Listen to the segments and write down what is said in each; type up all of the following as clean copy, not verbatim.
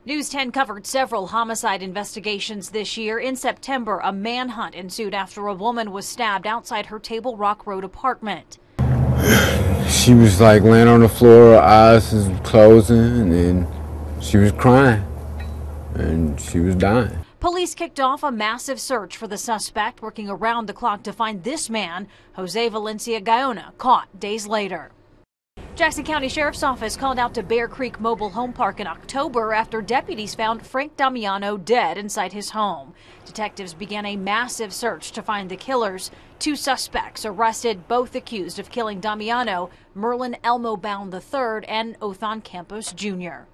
News 10 covered several homicide investigations this year. In September, a manhunt ensued after a woman was stabbed outside her Table Rock Road apartment. She was like laying on the floor, her eyes was closing, and then she was crying, and she was dying. Police kicked off a massive search for the suspect, working around the clock to find this man, Jose Valencia-Gaona, caught days later. Jackson County Sheriff's Office called out to Bear Creek Mobile Home Park in October after deputies found Frank Damiano dead inside his home. Detectives began a massive search to find the killers. 2 suspects arrested, both accused of killing Damiano, Merlin Elmo Bound III and Othon Campos Jr.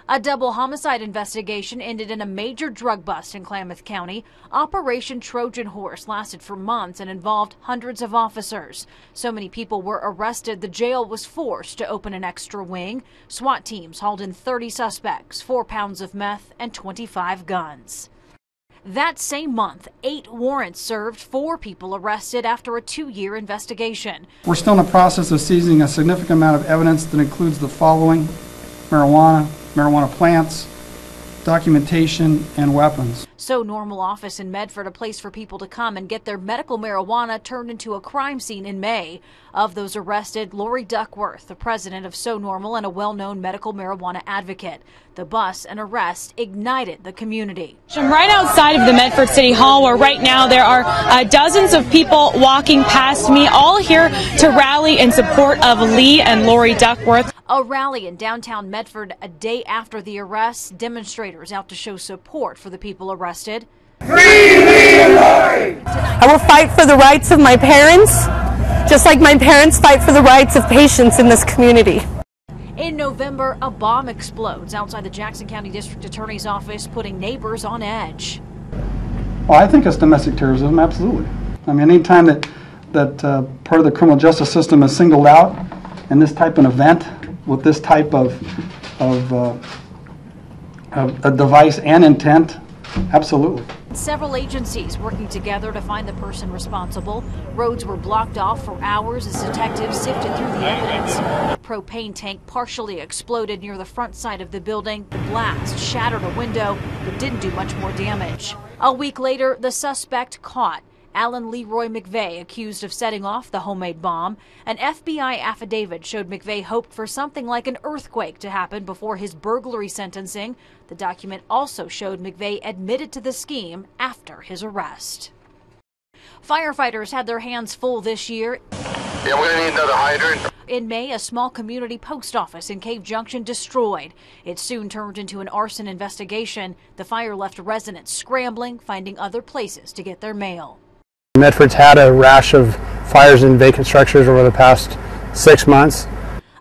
A double homicide investigation ended in a major drug bust in Klamath County. Operation Trojan Horse lasted for months and involved hundreds of officers. So many people were arrested, the jail was forced to open an extra wing. SWAT teams hauled in 30 suspects, 4 pounds of meth, and 25 guns. That same month, 8 warrants served, 4 people arrested after a 2-year investigation. We're still in the process of seizing a significant amount of evidence that includes the following: marijuana plants, documentation, and weapons. SONORML office in Medford, a place for people to come and get their medical marijuana, turned into a crime scene in May. Of those arrested, Lori Duckworth, the president of SONORML and a well-known medical marijuana advocate. The bust and arrest ignited the community. I'm right outside of the Medford City Hall, where right now there are dozens of people walking past me, all here to rally in support of Lee and Lori Duckworth. A rally in downtown Medford a day after the arrest. Demonstrators out to show support for the people arrested. Free Lee and Lori! I will fight for the rights of my parents, just like my parents fight for the rights of patients in this community. In November, a bomb explodes outside the Jackson County District Attorney's office, putting neighbors on edge. Well, I think it's domestic terrorism, absolutely. I mean, anytime that part of the criminal justice system is singled out in this type of event with this type of a device and intent, absolutely. Several agencies working together to find the person responsible. Roads were blocked off for hours as detectives sifted through the evidence. A propane tank partially exploded near the front side of the building. The blast shattered a window but didn't do much more damage. A week later, the suspect caught. Leroy McVay, accused of setting off the homemade bomb. An FBI affidavit showed McVay hoped for something like an earthquake to happen before his burglary sentencing. The document also showed McVay admitted to the scheme after his arrest. Firefighters had their hands full this year. Yeah, we're gonna need another hydrant. In May, a small community post office in Cave Junction destroyed. It soon turned into an arson investigation. The fire left residents scrambling, finding other places to get their mail. Medford's had a rash of fires in vacant structures over the past 6 months.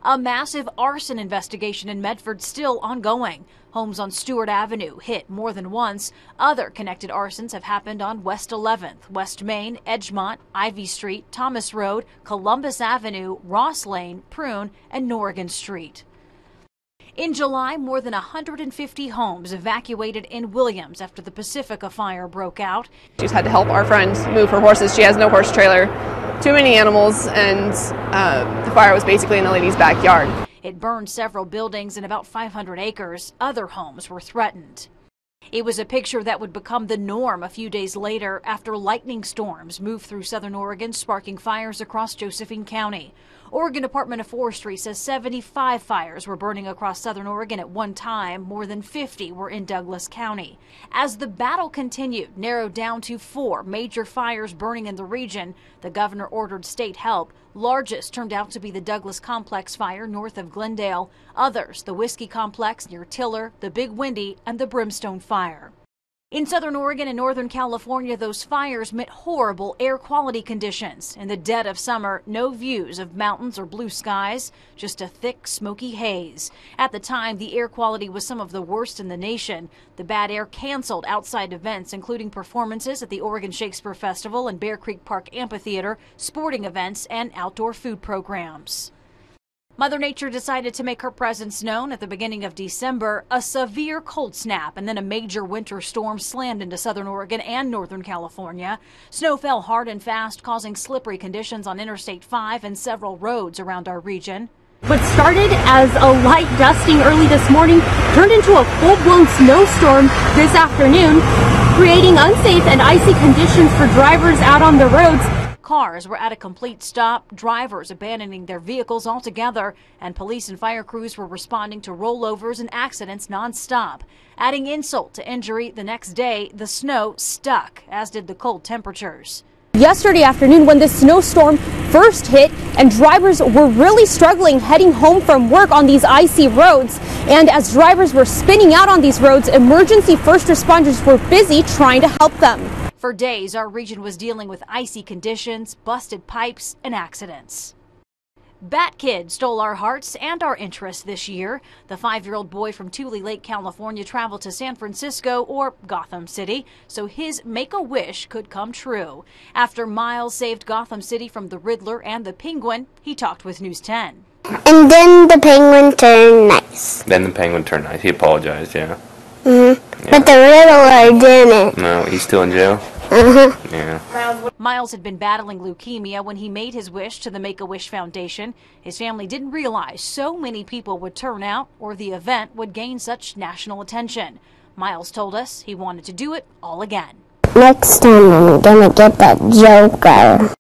A massive arson investigation in Medford still ongoing. Homes on Stewart Avenue hit more than once. Other connected arsons have happened on West 11th, West Main, Edgemont, Ivy Street, Thomas Road, Columbus Avenue, Ross Lane, Prune, and Norregan Street. In July, more than 150 homes evacuated in Williams after the Pacifica fire broke out. She's had to help our friend move her horses. She has no horse trailer, too many animals, and the fire was basically in the lady's backyard. It burned several buildings and about 500 acres. Other homes were threatened. It was a picture that would become the norm a few days later after lightning storms moved through southern Oregon, sparking fires across Josephine County. Oregon Department of Forestry says 75 fires were burning across southern Oregon at one time. More than 50 were in Douglas County. As the battle continued, narrowed down to 4 major fires burning in the region, the governor ordered state help. Largest turned out to be the Douglas Complex fire north of Glendale. Others, the Whisky Complex near Tiller, the Big Windy, and the Brimstone Fire. In southern Oregon and northern California, those fires meant horrible air quality conditions. In the dead of summer, no views of mountains or blue skies, just a thick, smoky haze. At the time, the air quality was some of the worst in the nation. The bad air canceled outside events, including performances at the Oregon Shakespeare Festival and Bear Creek Park Amphitheater, sporting events, and outdoor food programs. Mother Nature decided to make her presence known at the beginning of December. A severe cold snap and then a major winter storm slammed into southern Oregon and northern California. Snow fell hard and fast, causing slippery conditions on Interstate 5 and several roads around our region. What started as a light dusting early this morning turned into a full-blown snowstorm this afternoon, creating unsafe and icy conditions for drivers out on the roads. Cars were at a complete stop, drivers abandoning their vehicles altogether, and police and fire crews were responding to rollovers and accidents nonstop. Adding insult to injury, the next day, the snow stuck, as did the cold temperatures. Yesterday afternoon, when this snowstorm first hit and drivers were really struggling heading home from work on these icy roads, and as drivers were spinning out on these roads, emergency first responders were busy trying to help them. For days, our region was dealing with icy conditions, busted pipes, and accidents. Bat Kid stole our hearts and our interest this year. The 5-year-old boy from Tule Lake, California traveled to San Francisco, or Gotham City, so his Make-A-Wish could come true. After Miles saved Gotham City from the Riddler and the Penguin, he talked with News 10. And then the Penguin turned nice. Then the Penguin turned nice. He apologized, yeah. Yeah. But the Riddler didn't. No, he's still in jail? Yeah. Miles had been battling leukemia when he made his wish to the Make-A-Wish Foundation. His family didn't realize so many people would turn out or the event would gain such national attention. Miles told us he wanted to do it all again. Next time I'm gonna get that Joker.